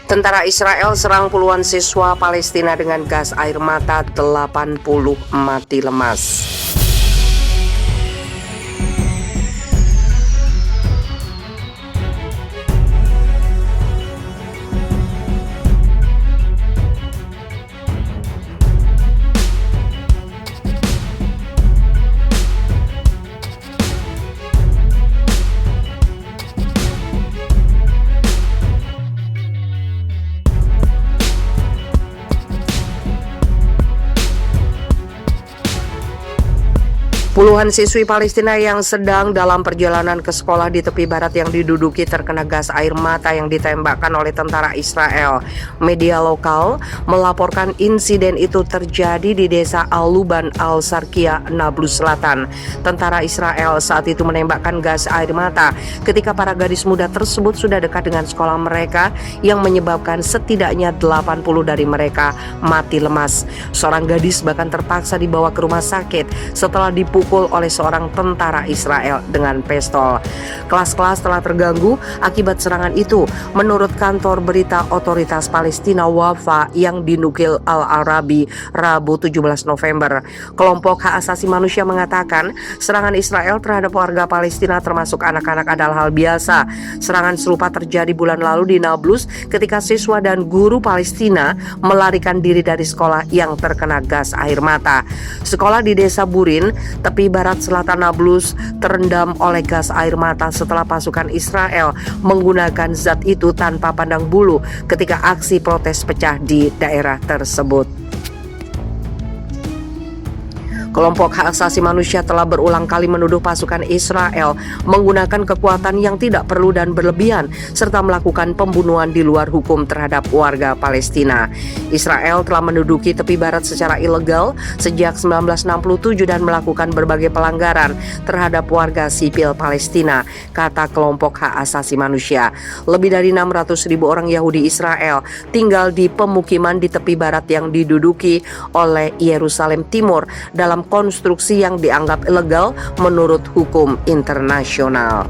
Tentara Israel serang puluhan siswa Palestina dengan gas air mata, 80 mati lemas. Puluhan siswi Palestina yang sedang dalam perjalanan ke sekolah di tepi barat yang diduduki terkena gas air mata yang ditembakkan oleh tentara Israel. Media lokal melaporkan insiden itu terjadi di desa Al-Luban, Al-Sarkia, Nablus Selatan. Tentara Israel saat itu menembakkan gas air mata ketika para gadis muda tersebut sudah dekat dengan sekolah mereka, yang menyebabkan setidaknya 80 dari mereka mati lemas. Seorang gadis bahkan terpaksa dibawa ke rumah sakit setelah dipukul oleh seorang tentara Israel dengan pistol. Kelas-kelas telah terganggu akibat serangan itu, menurut kantor berita otoritas Palestina Wafa yang dinukil Al-Arabi Rabu 17 November. Kelompok hak asasi manusia mengatakan serangan Israel terhadap warga Palestina termasuk anak-anak adalah hal biasa. Serangan serupa terjadi bulan lalu di Nablus ketika siswa dan guru Palestina melarikan diri dari sekolah yang terkena gas air mata. Sekolah di desa Burin, tepi barat selatan Nablus, terendam oleh gas air mata setelah pasukan Israel menggunakan zat itu tanpa pandang bulu ketika aksi protes pecah di daerah tersebut. Kelompok hak asasi manusia telah berulang kali menuduh pasukan Israel menggunakan kekuatan yang tidak perlu dan berlebihan, serta melakukan pembunuhan di luar hukum terhadap warga Palestina. Israel telah menduduki tepi barat secara ilegal sejak 1967 dan melakukan berbagai pelanggaran terhadap warga sipil Palestina, kata kelompok hak asasi manusia. Lebih dari 600.000 orang Yahudi Israel tinggal di pemukiman di tepi barat yang diduduki oleh Yerusalem Timur dalam konstruksi yang dianggap ilegal menurut hukum internasional.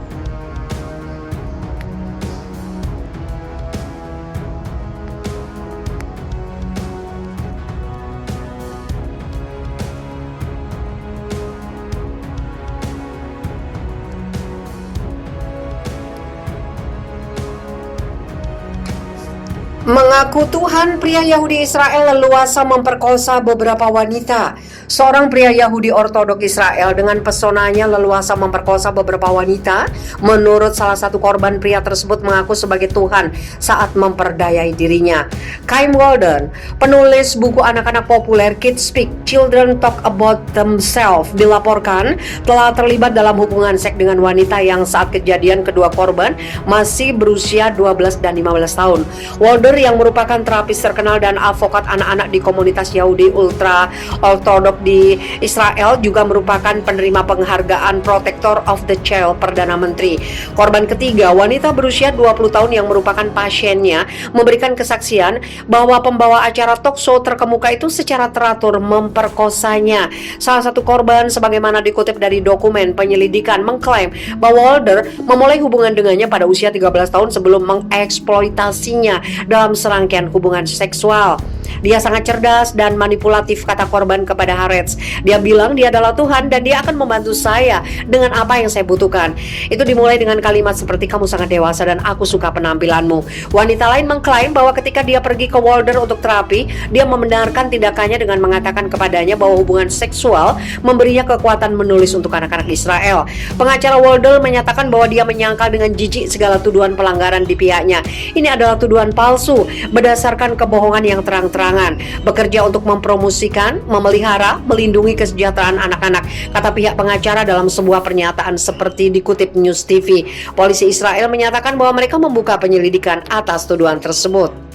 Mengaku Tuhan, pria Yahudi Israel leluasa memperkosa beberapa wanita. Seorang pria Yahudi Ortodok Israel dengan pesonanya leluasa memperkosa beberapa wanita. Menurut salah satu korban, pria tersebut mengaku sebagai Tuhan saat memperdayai dirinya. Chaim Weldon, penulis buku anak-anak populer Kids Speak, Children Talk About Themselves, dilaporkan telah terlibat dalam hubungan seks dengan wanita yang saat kejadian kedua korban masih berusia 12 dan 15 tahun. Weldon yang merupakan terapis terkenal dan advokat anak-anak di komunitas Yahudi ultra ortodok di Israel juga merupakan penerima penghargaan Protector of the Child Perdana Menteri. Korban ketiga, wanita berusia 20 tahun yang merupakan pasiennya, memberikan kesaksian bahwa pembawa acara talk show terkemuka itu secara teratur memperkosanya. Salah satu korban, sebagaimana dikutip dari dokumen penyelidikan, mengklaim bahwa Walder memulai hubungan dengannya pada usia 13 tahun sebelum mengeksploitasinya dalam serangkaian hubungan seksual. Dia sangat cerdas dan manipulatif, kata korban kepada Haaretz. Dia bilang dia adalah Tuhan dan dia akan membantu saya dengan apa yang saya butuhkan. Itu dimulai dengan kalimat seperti kamu sangat dewasa dan aku suka penampilanmu. Wanita lain mengklaim bahwa ketika dia pergi ke Walder untuk terapi, dia membenarkan tindakannya dengan mengatakan kepadanya bahwa hubungan seksual memberinya kekuatan menulis untuk anak-anak Israel. Pengacara Walder menyatakan bahwa dia menyangkal dengan jijik segala tuduhan pelanggaran di pihaknya. Ini adalah tuduhan palsu berdasarkan kebohongan yang terang-terangan. Bekerja untuk mempromosikan, memelihara, melindungi kesejahteraan anak-anak, kata pihak pengacara dalam sebuah pernyataan seperti dikutip News TV. Polisi Israel menyatakan bahwa mereka membuka penyelidikan atas tuduhan tersebut.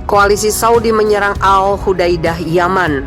Koalisi Saudi menyerang Al-Hudaidah, Yaman.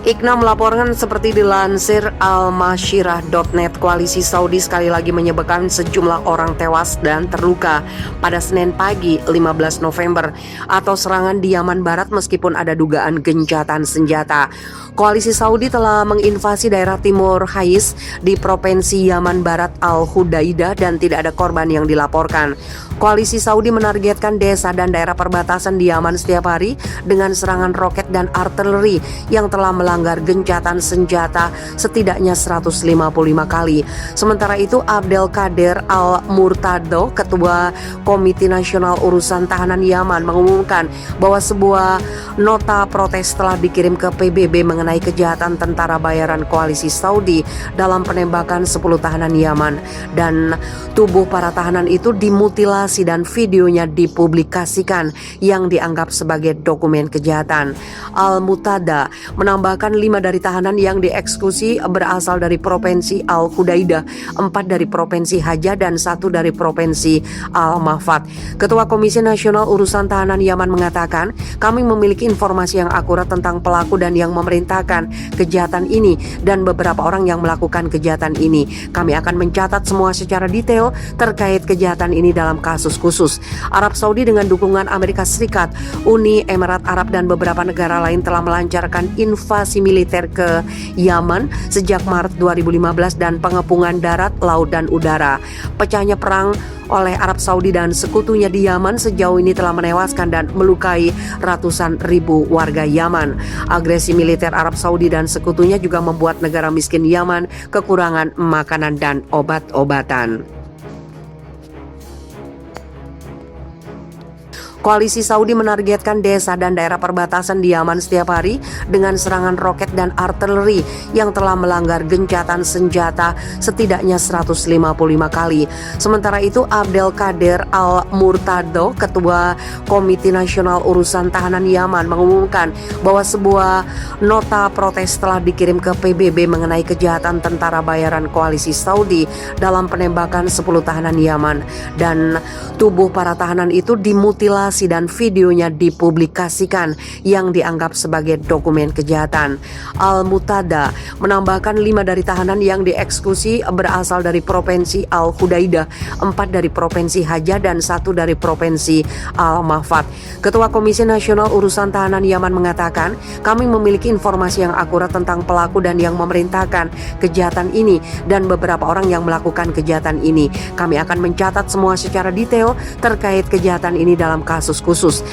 Ikna melaporkan seperti dilansir Al-Mashirah.net, koalisi Saudi sekali lagi menyebabkan sejumlah orang tewas dan terluka pada Senin pagi 15 November atau serangan di Yaman Barat meskipun ada dugaan gencatan senjata. Koalisi Saudi telah menginvasi daerah Timur Hais di Provinsi Yaman Barat Al-Hudaidah dan tidak ada korban yang dilaporkan. Koalisi Saudi menargetkan desa dan daerah perbatasan di Yaman setiap hari dengan serangan roket dan artileri yang telah melanggar gencatan senjata setidaknya 155 kali. Sementara itu, Abdel Kader Al-Murtado, Ketua Komite Nasional Urusan Tahanan Yaman, mengumumkan bahwa sebuah nota protes telah dikirim ke PBB mengenai kejahatan tentara bayaran koalisi Saudi dalam penembakan 10 tahanan Yaman, dan tubuh para tahanan itu dimutilasi dan videonya dipublikasikan yang dianggap sebagai dokumen kejahatan. Al-Mutada menambahkan 5 dari tahanan yang dieksekusi berasal dari Provinsi Al-Hudaidah, 4 dari Provinsi Haja, dan 1 dari Provinsi Al-Mafat. Ketua Komisi Nasional Urusan Tahanan Yaman mengatakan, kami memiliki informasi yang akurat tentang pelaku dan yang memerintahkan kejahatan ini dan beberapa orang yang melakukan kejahatan ini. Kami akan mencatat semua secara detail terkait kejahatan ini dalam kasus khusus. Arab Saudi dengan dukungan Amerika Serikat, Uni Emirat Arab, dan beberapa negara lain telah melancarkan invasi militer ke Yaman sejak Maret 2015 dan pengepungan darat, laut, dan udara. Pecahnya perang oleh Arab Saudi dan sekutunya di Yaman sejauh ini telah menewaskan dan melukai ratusan ribu warga Yaman. Agresi militer Arab Saudi dan sekutunya juga membuat negara miskin Yaman kekurangan makanan dan obat-obatan. Koalisi Saudi menargetkan desa dan daerah perbatasan di Yaman setiap hari dengan serangan roket dan artileri yang telah melanggar gencatan senjata setidaknya 155 kali. Sementara itu, Abdel Kader Al-Murtado, Ketua Komite Nasional Urusan Tahanan Yaman, mengumumkan bahwa sebuah nota protes telah dikirim ke PBB mengenai kejahatan tentara bayaran koalisi Saudi dalam penembakan 10 tahanan Yaman, dan tubuh para tahanan itu dimutilasi dan videonya dipublikasikan yang dianggap sebagai dokumen kejahatan. Al-Mutada menambahkan 5 dari tahanan yang dieksekusi berasal dari Provinsi Al-Hudaidah, 4 dari Provinsi Haja, dan 1 dari Provinsi Al-Mafat. Ketua Komisi Nasional Urusan Tahanan Yaman mengatakan, kami memiliki informasi yang akurat tentang pelaku dan yang memerintahkan kejahatan ini dan beberapa orang yang melakukan kejahatan ini. Kami akan mencatat semua secara detail terkait kejahatan ini dalam kasus khusus.